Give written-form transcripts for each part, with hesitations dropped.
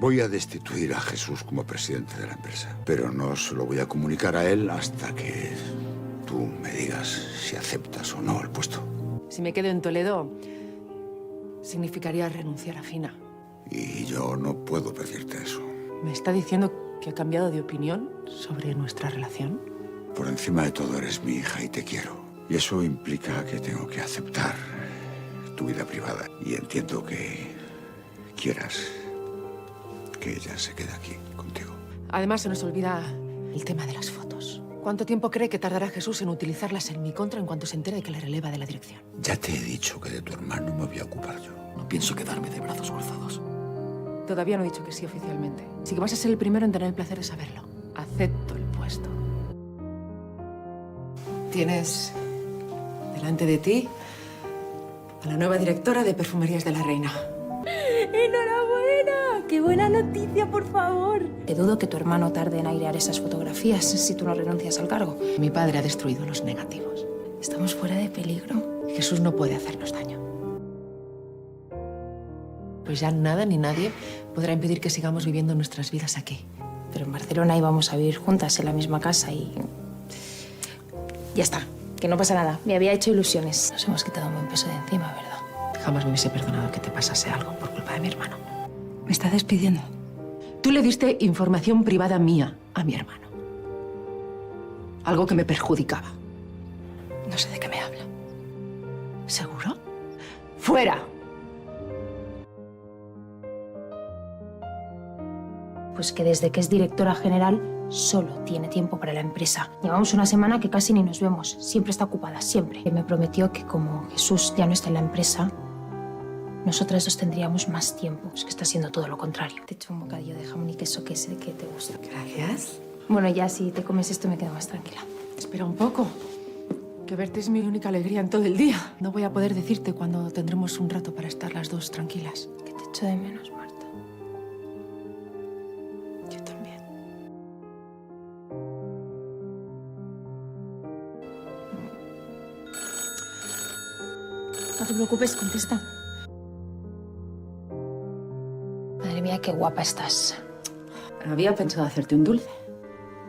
Voy a destituir a Jesús como presidente de la empresa, pero no se lo voy a comunicar a él hasta que tú me digas si aceptas o no el puesto. Si me quedo en Toledo, significaría renunciar a Fina. Y yo no puedo pedirte eso. ¿Me está diciendo que ha cambiado de opinión sobre nuestra relación? Por encima de todo eres mi hija y te quiero. Y eso implica que tengo que aceptar tu vida privada. Y entiendo que quieras que ella se quede aquí contigo. Además, se nos olvida el tema de las fotos. ¿Cuánto tiempo cree que tardará Jesús en utilizarlas en mi contra en cuanto se entere de que le releva de la dirección? Ya te he dicho que de tu hermano me voy a ocupar yo. No pienso quedarme de brazos cruzados. Todavía no he dicho que sí oficialmente. Así que vas a ser el primero en tener el placer de saberlo. Acepto el puesto. Tienes delante de ti a la nueva directora de Perfumerías de la Reina. ¡Enhorabuena! ¡Qué buena noticia, por favor! Que dudo que tu hermano tarde en airear esas fotografías si tú no renuncias al cargo. Mi padre ha destruido los negativos. Estamos fuera de peligro. Jesús no puede hacernos daño. Pues ya nada ni nadie podrá impedir que sigamos viviendo nuestras vidas aquí. Pero en Barcelona íbamos a vivir juntas en la misma casa y... Ya está, que no pasa nada. Me había hecho ilusiones. Nos hemos quitado un buen peso de encima, ¿verdad? Jamás me hubiese perdonado que te pasase algo por culpa de mi hermano. ¿Me estás despidiendo? Tú le diste información privada mía a mi hermano. Algo que me perjudicaba. No sé de qué me habla. ¿Seguro? ¡Fuera! Pues que desde que es directora general solo tiene tiempo para la empresa. Llevamos una semana que casi ni nos vemos. Siempre está ocupada, siempre. Me prometió que como Jesús ya no está en la empresa, nosotras dos tendríamos más tiempo. Es que está siendo todo lo contrario. Te echo un bocadillo de jamón y queso que sé que te gusta. Gracias. Bueno, ya si te comes esto me quedo más tranquila. Espera un poco. Que verte es mi única alegría en todo el día. No voy a poder decirte cuándo tendremos un rato para estar las dos tranquilas. Que te echo de menos, Marta. Yo también. No te preocupes, contesta. Madre mía, qué guapa estás. Había pensado hacerte un dulce.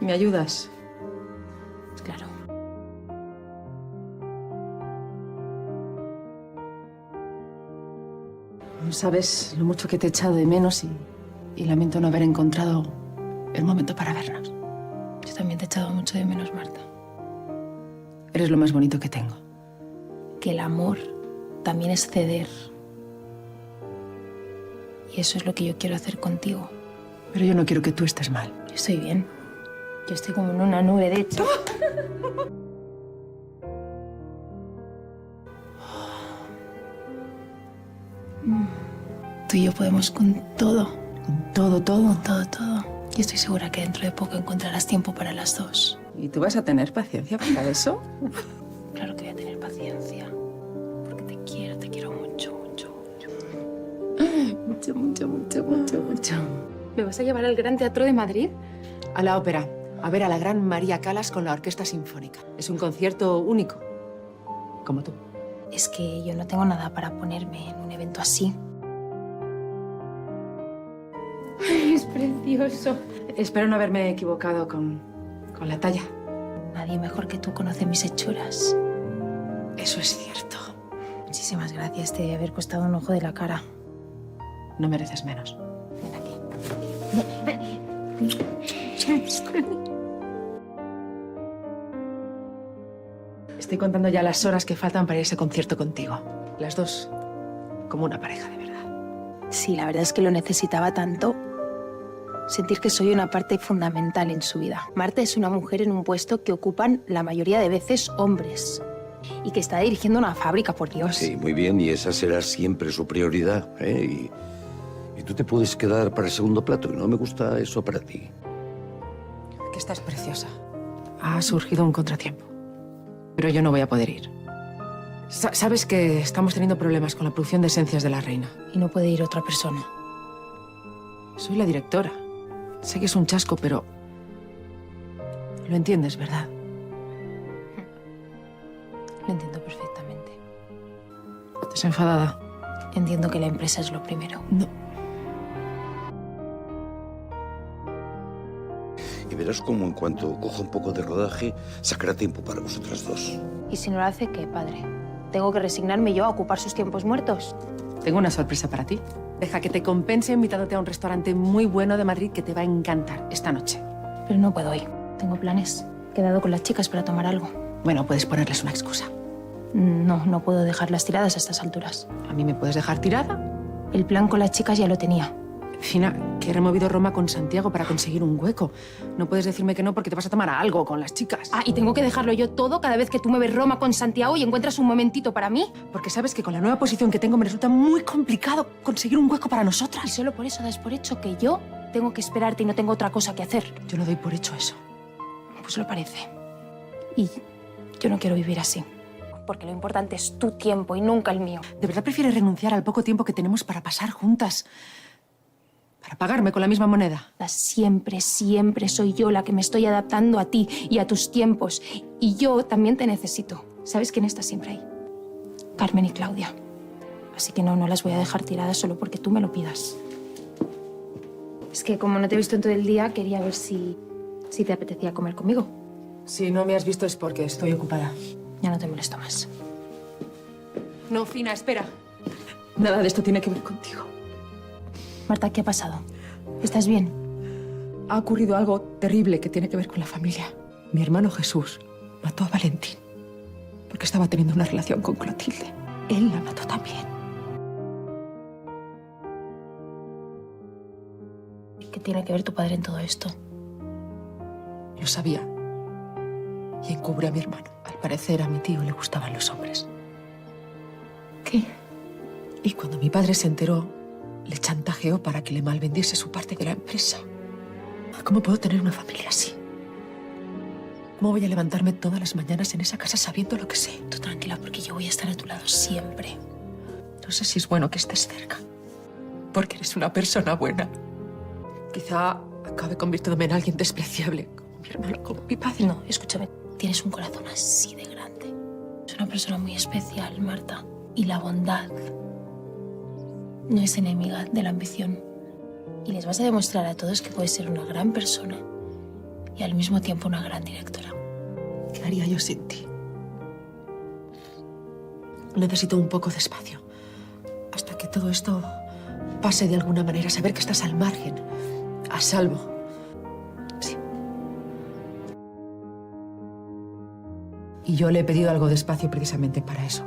¿Me ayudas? Claro. No sabes lo mucho que te he echado de menos y lamento no haber encontrado el momento para vernos. Yo también te he echado mucho de menos, Marta. Eres lo más bonito que tengo. Que el amor también es ceder. Y eso es lo que yo quiero hacer contigo. Pero yo no quiero que tú estés mal. Yo estoy bien. Yo estoy como en una nube, de hecho. Tú y yo podemos con todo. Con todo, todo. Todo. Y estoy segura que dentro de poco encontrarás tiempo para las dos. ¿Y tú vas a tener paciencia para eso? Claro que voy a tener paciencia. Porque te quiero mucho, mucho, mucho. Mucho. ¿Me vas a llevar al Gran Teatro de Madrid? A la ópera. A ver a la gran María Callas con la Orquesta Sinfónica. Es un concierto único. Como tú. Es que yo no tengo nada para ponerme en un evento así. Ay, es precioso. Espero no haberme equivocado con la talla. Nadie mejor que tú conoce mis hechuras. Eso es cierto. Muchísimas gracias. Te debe haber costado un ojo de la cara. No mereces menos. Ven aquí. Estoy contando ya las horas que faltan para ese concierto contigo. Las dos, como una pareja de verdad. Sí, la verdad es que lo necesitaba tanto. Sentir que soy una parte fundamental en su vida. Marta es una mujer en un puesto que ocupan la mayoría de veces hombres. Y que está dirigiendo una fábrica, por Dios. Sí, muy bien, y esa será siempre su prioridad, ¿eh? Y tú te puedes quedar para el segundo plato, y no me gusta eso para ti. Que estás preciosa. Ha surgido un contratiempo. Pero yo no voy a poder ir. Sabes que estamos teniendo problemas con la producción de esencias de la reina. Y no puede ir otra persona. Soy la directora. Sé que es un chasco, pero... Lo entiendes, ¿verdad? Lo entiendo perfectamente. ¿Estás enfadada? Entiendo que la empresa es lo primero. No. Y verás cómo en cuanto coja un poco de rodaje, sacará tiempo para vosotras dos. ¿Y si no lo hace, qué, padre? ¿Tengo que resignarme yo a ocupar sus tiempos muertos? Tengo una sorpresa para ti. Deja que te compense invitándote a un restaurante muy bueno de Madrid que te va a encantar esta noche. Pero no puedo hoy. Tengo planes. He quedado con las chicas para tomar algo. Bueno, puedes ponerles una excusa. No puedo dejarlas tiradas a estas alturas. ¿A mí me puedes dejar tirada? El plan con las chicas ya lo tenía. Fina, que he removido Roma con Santiago para conseguir un hueco. No puedes decirme que no porque te vas a tomar algo con las chicas. Ah, ¿y tengo que dejarlo yo todo cada vez que tú me ves Roma con Santiago y encuentras un momentito para mí? Porque sabes que con la nueva posición que tengo me resulta muy complicado conseguir un hueco para Y nosotras. solo por eso das por hecho que yo tengo que esperarte y no tengo otra cosa que hacer. Yo no doy por hecho eso. Pues lo parece. Y yo no quiero vivir así. Porque lo importante es tu tiempo y nunca el mío. ¿De verdad prefieres renunciar al poco tiempo que tenemos para pasar juntas? ¿Para pagarme con la misma moneda? Siempre soy yo la que me estoy adaptando a ti y a tus tiempos. Y yo también te necesito. ¿Sabes quién está siempre ahí? Carmen y Claudia. Así que no las voy a dejar tiradas solo porque tú me lo pidas. Es que como no te he visto en todo el día, quería ver si te apetecía comer conmigo. Si no me has visto es porque estoy ocupada. Ya no te molesto más. No, Fina, espera. Nada de esto tiene que ver contigo. Marta, ¿qué ha pasado? ¿Estás bien? Ha ocurrido algo terrible que tiene que ver con la familia. Mi hermano Jesús mató a Valentín porque estaba teniendo una relación con Clotilde. Él la mató también. ¿Qué tiene que ver tu padre en todo esto? Lo sabía. Y encubrió a mi hermano. Al parecer a mi tío le gustaban los hombres. ¿Qué? Y cuando mi padre se enteró, le chantajeó para que le malvendiese su parte de la empresa. ¿Cómo puedo tener una familia así? ¿Cómo voy a levantarme todas las mañanas en esa casa sabiendo lo que sé? Tú tranquila, porque yo voy a estar a tu lado siempre. No sé si es bueno que estés cerca, porque eres una persona buena. Quizá acabe convirtiéndome en alguien despreciable, como mi hermano, como mi padre. No, escúchame, tienes un corazón así de grande. Es una persona muy especial, Marta. Y la bondad no es enemiga de la ambición. Y les vas a demostrar a todos que puedes ser una gran persona y al mismo tiempo una gran directora. ¿Qué haría yo sin ti? Necesito un poco de espacio. Hasta que todo esto pase de alguna manera. Saber que estás al margen, a salvo. Sí. Y yo le he pedido algo de espacio precisamente para eso.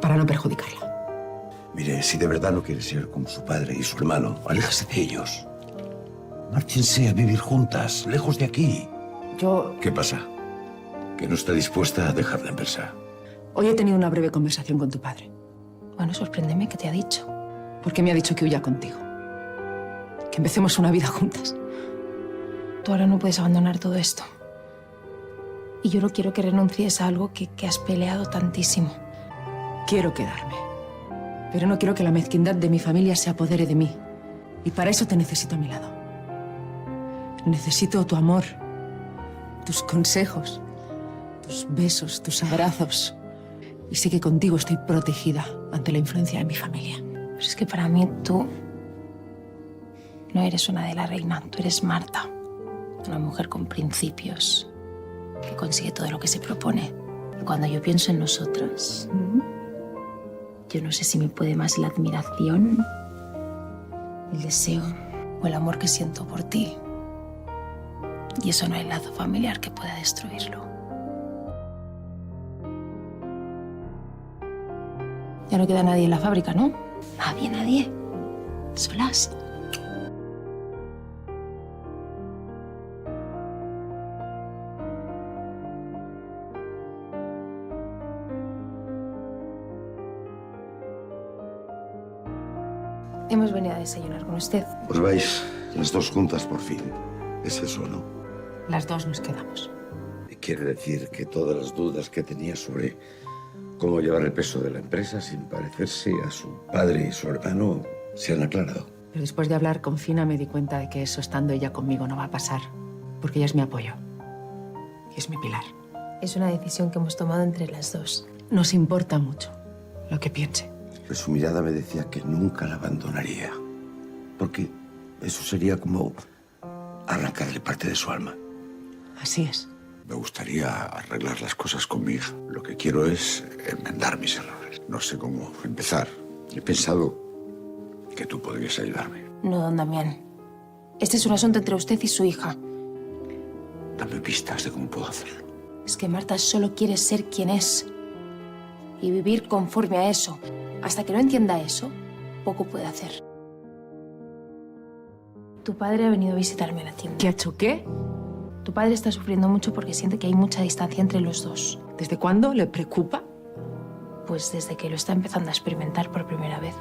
Para no perjudicarla. Mire, si de verdad no quiere ser como su padre y su hermano, aléjese de ellos. Márchense a vivir juntas, lejos de aquí. Yo ¿Qué pasa? ¿Que no está dispuesta a dejar la empresa? hoy he tenido una breve conversación con tu padre. Bueno, sorpréndeme, ¿qué te ha dicho? Porque me ha dicho que huya contigo. Que empecemos una vida juntas. Tú ahora no puedes abandonar todo esto. Y yo no quiero que renuncies a algo que has peleado tantísimo. Quiero quedarme. Pero no quiero que la mezquindad de mi familia se apodere de mí. Y para eso te necesito a mi lado. Necesito tu amor, tus consejos, tus besos, tus abrazos. Y sé que contigo estoy protegida ante la influencia de mi familia. Pero es que para mí tú no eres una de la reina, tú eres Marta. Una mujer con principios, que consigue todo lo que se propone. Y cuando yo pienso en nosotras, yo no sé si me puede más la admiración, el deseo o el amor que siento por ti. Y eso no hay lazo familiar que pueda destruirlo. Ya no queda nadie en la fábrica, ¿no? Nadie. Solas. Hemos venido a desayunar con usted. Pues vais las dos juntas por fin. Es eso, ¿no? Las dos nos quedamos. Quiere decir que todas las dudas que tenía sobre cómo llevar el peso de la empresa sin parecerse a su padre y su hermano se han aclarado. Pero después de hablar con Fina me di cuenta de que eso estando ella conmigo no va a pasar. Porque ella es mi apoyo. Y es mi pilar. Es una decisión que hemos tomado entre las dos. Nos importa mucho lo que piense. Pero su mirada me decía que nunca la abandonaría. Porque eso sería como arrancarle parte de su alma. Así es. Me gustaría arreglar las cosas con mi hija. Lo que quiero es enmendar mis errores. No sé cómo empezar. He pensado que tú podrías ayudarme. No, don Damián. Este es un asunto entre usted y su hija. Dame pistas de cómo puedo hacerlo. Es que Marta solo quiere ser quien es y vivir conforme a eso. Hasta que no entienda eso, poco puede hacer. Tu padre ha venido a visitarme a la tienda. ¿Qué ha hecho qué? Tu padre está sufriendo mucho porque siente que hay mucha distancia entre los dos. ¿Desde cuándo? ¿Le preocupa? Pues desde que lo está empezando a experimentar por primera vez.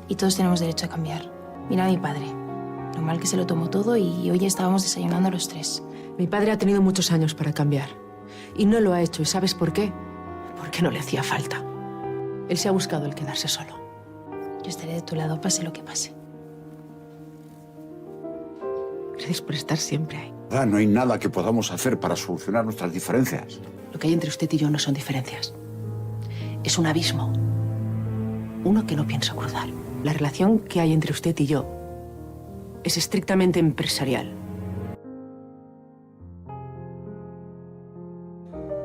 Y todos tenemos derecho a cambiar. Mira a mi padre. Lo mal que se lo tomó todo y hoy estábamos desayunando los tres. Mi padre ha tenido muchos años para cambiar. Y no lo ha hecho. ¿Y sabes por qué? Porque no le hacía falta. Él se ha buscado el quedarse solo. Yo estaré de tu lado, pase lo que pase. Gracias por estar siempre ahí. No hay nada que podamos hacer para solucionar nuestras diferencias. Lo que hay entre usted y yo no son diferencias. Es un abismo. Uno que no pienso cruzar. La relación que hay entre usted y yo es estrictamente empresarial.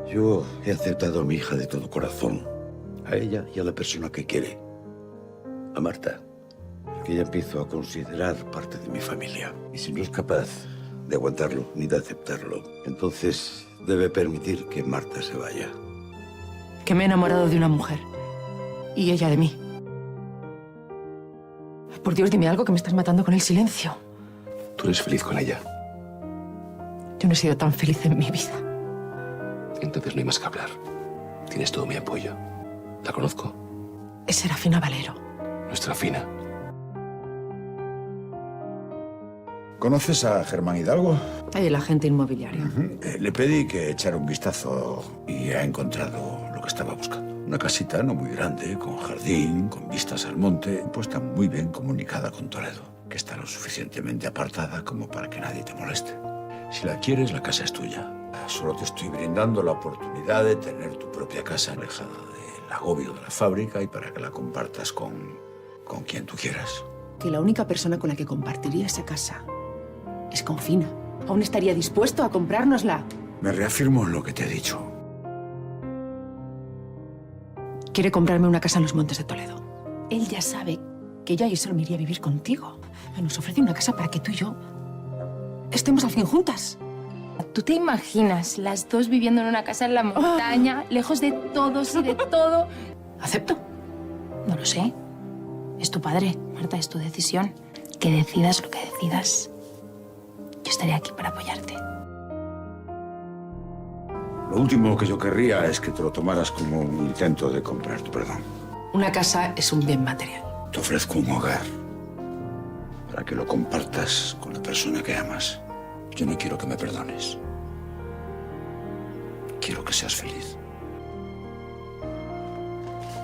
Yo he aceptado a mi hija de todo corazón. A ella y a la persona que quiere. A Marta, que ya empiezo a considerar parte de mi familia. Y si no es capaz de aguantarlo ni de aceptarlo, entonces debe permitir que Marta se vaya. Que me he enamorado de una mujer. Y ella de mí. Por Dios, dime algo, que me estás matando con el silencio. Tú eres feliz con ella. Yo no he sido tan feliz en mi vida. Entonces no hay más que hablar. Tienes todo mi apoyo. ¿La conozco? Es Serafina Valero. Nuestra Fina. ¿Conoces a Germán Hidalgo? Hay el agente inmobiliario. Le pedí que echara un vistazo y ha encontrado lo que estaba buscando. Una casita no muy grande, con jardín, con vistas al monte, puesta muy bien comunicada con Toledo, que está lo suficientemente apartada como para que nadie te moleste. Si la quieres, la casa es tuya. Solo te estoy brindando la oportunidad de tener tu propia casa alejada del agobio de la fábrica y para que la compartas con quien tú quieras. Que la única persona con la que compartiría esa casa es con Fina. ¿Aún estaría dispuesto a comprárnosla? Me reafirmo en lo que te he dicho. Quiere comprarme una casa en los Montes de Toledo. Él ya sabe que yo ahí solo me iría a vivir contigo. Nos ofrece una casa para que tú y yo estemos al fin juntas. ¿Tú te imaginas las dos viviendo en una casa en la montaña, lejos de todos y de todo? ¿Acepto? No lo sé. Es tu padre, Marta, es tu decisión. Que decidas lo que decidas. Yo estaré aquí para apoyarte. Lo último que yo querría es que te lo tomaras como un intento de comprar tu perdón. Una casa es un bien material. Te ofrezco un hogar para que lo compartas con la persona que amas. Yo no quiero que me perdones. Quiero que seas feliz.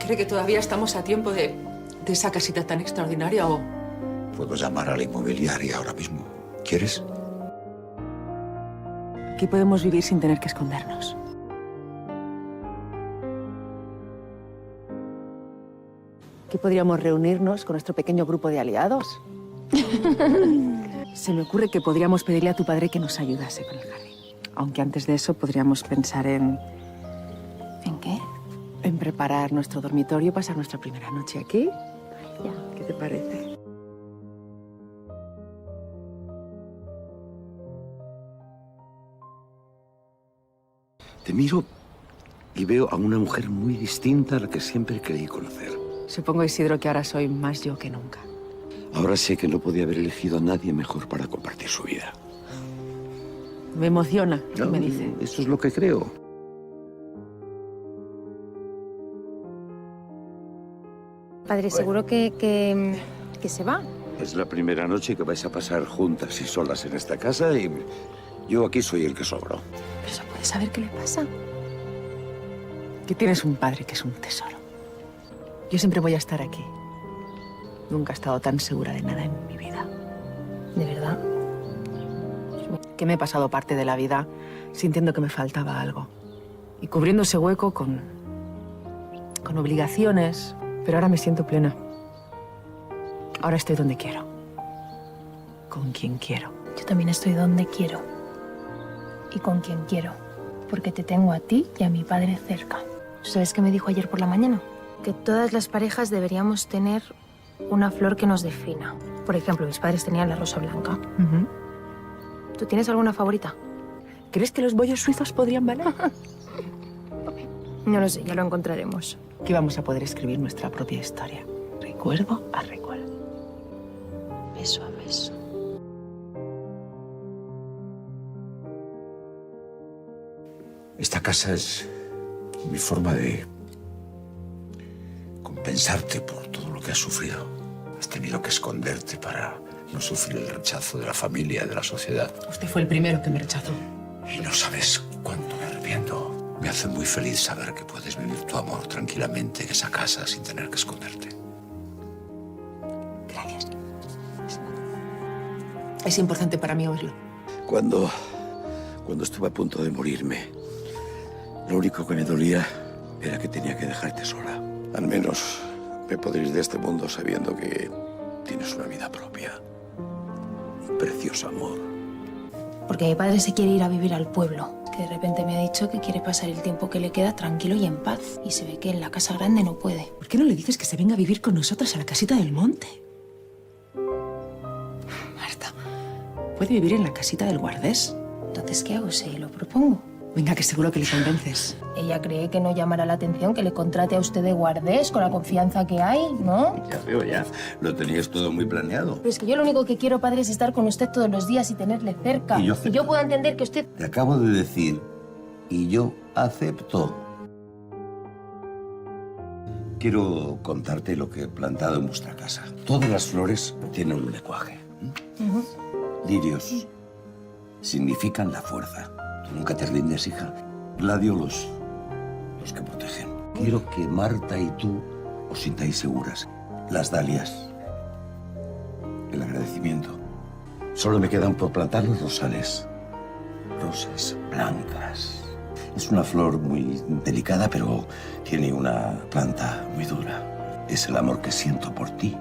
¿Cree que todavía estamos a tiempo de esa casita tan extraordinaria o...? Puedo llamar a la inmobiliaria ahora mismo. ¿Quieres? Aquí podemos vivir sin tener que escondernos. Aquí podríamos reunirnos con nuestro pequeño grupo de aliados. Se me ocurre que podríamos pedirle a tu padre que nos ayudase con el jardín. Aunque antes de eso podríamos pensar en... ¿En qué? En preparar nuestro dormitorio, pasar nuestra primera noche aquí. Ya. ¿Qué te parece? Te miro y veo a una mujer muy distinta a la que siempre creí conocer. Supongo, Isidro, que ahora soy más yo que nunca. Ahora sé que no podía haber elegido a nadie mejor para compartir su vida. Me emociona, No, me dice. Eso es lo que creo. Padre, ¿seguro que se va? Es la primera noche que vais a pasar juntas y solas en esta casa y yo aquí soy el que sobro. ¿Pero se puede saber qué le pasa? Que tienes un padre que es un tesoro. Yo siempre voy a estar aquí. Nunca he estado tan segura de nada en mi vida. ¿De verdad? Que me he pasado parte de la vida sintiendo que me faltaba algo. Y cubriendo ese hueco con obligaciones. Pero ahora me siento plena. Ahora estoy donde quiero. Con quien quiero. Yo también estoy donde quiero y con quien quiero, porque te tengo a ti y a mi padre cerca. ¿Sabes qué me dijo ayer por la mañana? Que todas las parejas deberíamos tener una flor que nos defina. Por ejemplo, mis padres tenían la rosa blanca. ¿Tú tienes alguna favorita? ¿Crees que los bollos suizos podrían valer? No lo sé, ya lo encontraremos. Que vamos a poder escribir nuestra propia historia, recuerdo a recuerdo. Beso a beso. Esta casa es mi forma de compensarte por todo lo que has sufrido. Has tenido que esconderte para no sufrir el rechazo de la familia, de la sociedad. Usted fue el primero que me rechazó. Y no sabes cuánto me arrepiento. Me hace muy feliz saber que puedes vivir tu amor tranquilamente en esa casa sin tener que esconderte. Gracias. Es importante para mí oírlo. Cuando estuve a punto de morirme, lo único que me dolía era que tenía que dejarte sola. Al menos me podré ir de este mundo sabiendo que tienes una vida propia. Un precioso amor. Porque mi padre se quiere ir a vivir al pueblo, que de repente me ha dicho que quiere pasar el tiempo que le queda tranquilo y en paz. Y se ve que en la casa grande no puede. ¿Por qué no le dices que se venga a vivir con nosotras a la casita del monte? Marta, puede vivir en la casita del guardés. Entonces, ¿qué hago? Se lo propongo. Venga, que seguro que le convences. Ella cree que no llamará la atención que le contrate a usted de guardés con la confianza que hay, ¿no? Ya veo, ya. Lo tenías todo muy planeado. Pero es que yo lo único que quiero, padre, es estar con usted todos los días y tenerle cerca. Y yo puedo entender que usted... Te acabo de decir, y yo acepto. Quiero contarte lo que he plantado en vuestra casa. Todas las flores tienen un lenguaje. Lirios significan la fuerza. Tú nunca te rindes, hija. Gladiolos, los que protegen. Quiero que Marta y tú os sintáis seguras. Las dalias, el agradecimiento. Solo me quedan por plantar los rosales. Rosas blancas. Es una flor muy delicada, pero tiene una planta muy dura. Es el amor que siento por ti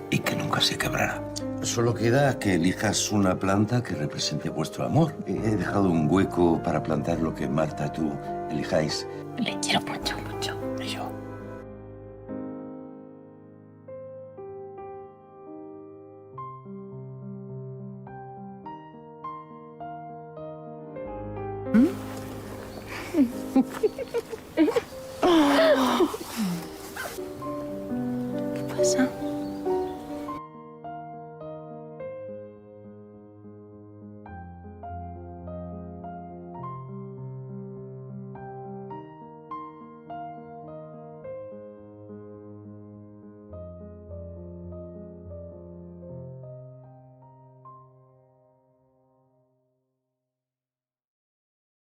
y que nunca se quebrará. Solo queda que elijas una planta que represente vuestro amor. He dejado un hueco para plantar lo que Marta, tú elijáis. Le quiero mucho, mucho. Y yo.